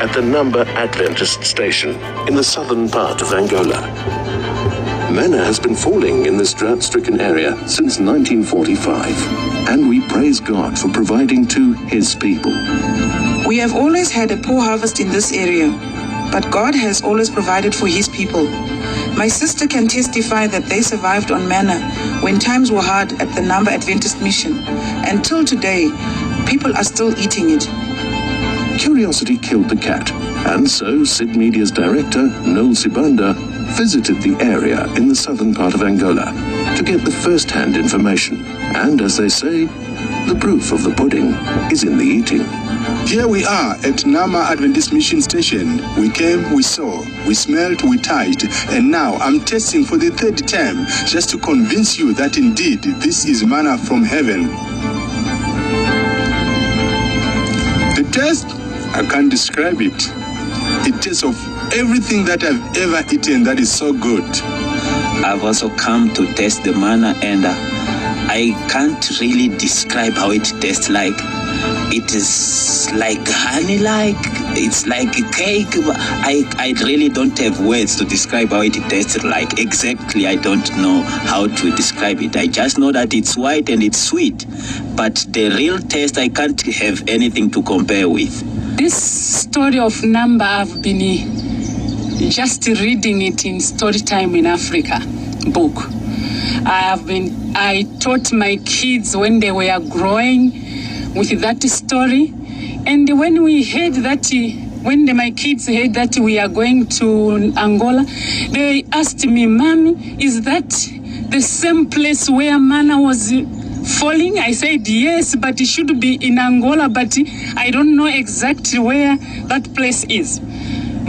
at the Number Adventist station in the southern part of Angola. Manna has been falling in this drought-stricken area since 1945, and we praise God for providing to His people. We have always had a poor harvest in this area, but God has always provided for His people. My sister can testify that they survived on manna when times were hard at the Number Adventist mission. Until today, people are still eating it. Curiosity killed the cat, and so Sid Media's director, Noel Sibanda, visited the area in the southern part of Angola to get the first-hand information. And as they say, the proof of the pudding is in the eating. Here we are at Number Adventist Mission Station. We came, we saw, we smelled, we touched, and now I'm tasting for the third time just to convince you that indeed this is manna from heaven. The taste, I can't describe it. It tastes of everything that I've ever eaten that is so good. I've also come to taste the manna, and I can't really describe how it tastes like. It is like honey-like, it's like a cake. I really don't have words to describe how it tastes like. Exactly, I don't know how to describe it. I just know that it's white and it's sweet. But the real taste, I can't have anything to compare with. This story of Number, I've been just reading it in Storytime in Africa book. I taught my kids when they were growing with that story. And when we heard that, when my kids heard that we are going to Angola, they asked me, Mommy, is that the same place where manna was falling? I said, yes, but it should be in Angola, but I don't know exactly where that place is.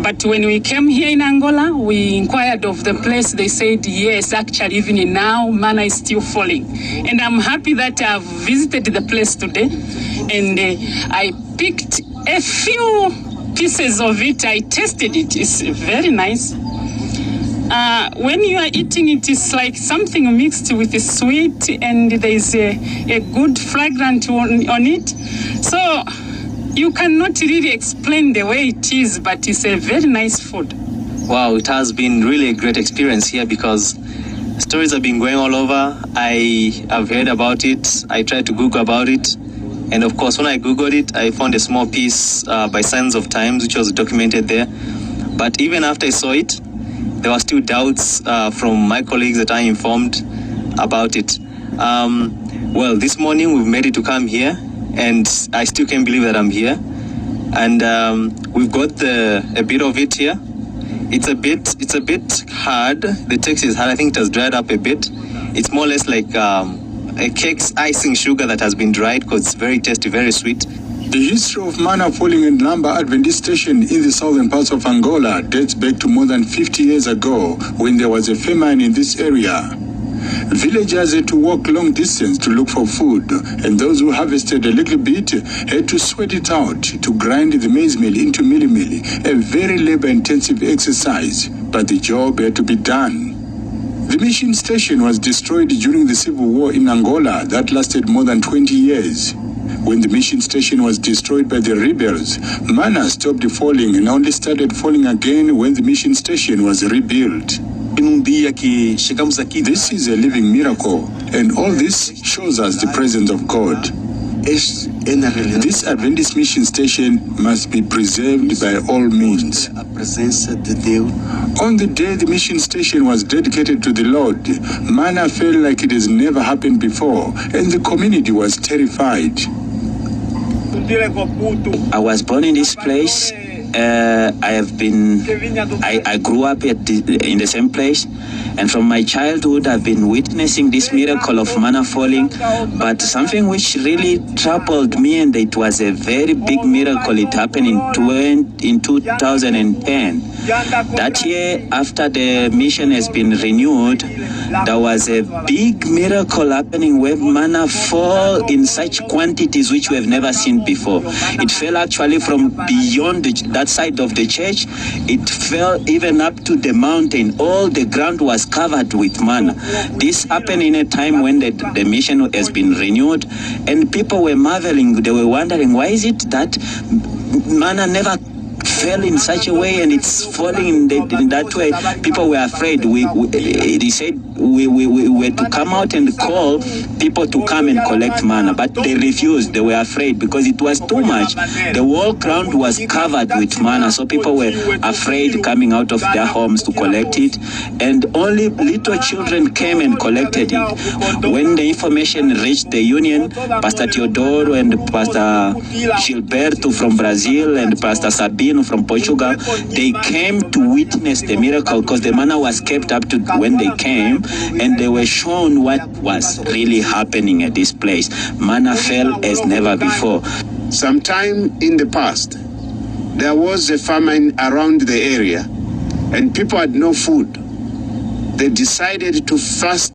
But when we came here in Angola, we inquired of the place. They said, yes, actually, even now, manna is still falling. And I'm happy that I've visited the place today. And I picked a few pieces of it. I tasted it. It's very nice. When you are eating it, it's like something mixed with the sweet, and there's a good fragrance on it. So you cannot really explain the way it is, but it's a very nice food. Wow, it has been really a great experience here because stories have been going all over. I have heard about it. I tried to Google about it. And of course, when I Googled it, I found a small piece by Signs of Times, which was documented there. But even after I saw it, there were still doubts from my colleagues that I informed about it. Well, this morning we've made it to come here, and I still can't believe that I'm here. And we've got a bit of it here. It's a bit hard. The text is hard. I think it has dried up a bit. It's more or less like a cake's icing sugar that has been dried because it's very tasty, very sweet. The history of manna falling in Number Adventist Station in the southern parts of Angola dates back to more than 50 years ago when there was a famine in this area. Villagers had to walk long distance to look for food, and those who harvested a little bit had to sweat it out to grind the maize meal into mealie, a very labor-intensive exercise, but the job had to be done. The mission station was destroyed during the civil war in Angola that lasted more than 20 years. When the mission station was destroyed by the rebels, manna stopped falling and only started falling again when the mission station was rebuilt. This is a living miracle, and all this shows us the presence of God. This Adventist mission station must be preserved by all means. On the day the mission station was dedicated to the Lord, manna felt like it has never happened before, and the community was terrified. I was born in this place. I grew up in the same place, and from my childhood I've been witnessing this miracle of manna falling, but something which really troubled me, and it was a very big miracle. It happened in 2010. That year, after the mission has been renewed, there was a big miracle happening where manna fall in such quantities which we have never seen before. It fell actually from beyond that side of the church. It fell even up to the mountain. All the ground was covered with manna. This happened in a time when the mission has been renewed, and people were marveling. They were wondering, why is it that manna never fell in such a way, and it's falling in that way. People were afraid. They said we were to come out and call people to come and collect manna, but they refused. They were afraid because it was too much. The whole ground was covered with manna, so people were afraid coming out of their homes to collect it, and only little children came and collected it. When the information reached the union, Pastor Teodoro and Pastor Gilberto from Brazil and Pastor Sabino from Portugal, they came to witness the miracle because the manna was kept up to when they came, and they were shown what was really happening at this place. Manna fell as never before. Sometime in the past, there was a famine around the area and people had no food. They decided to fast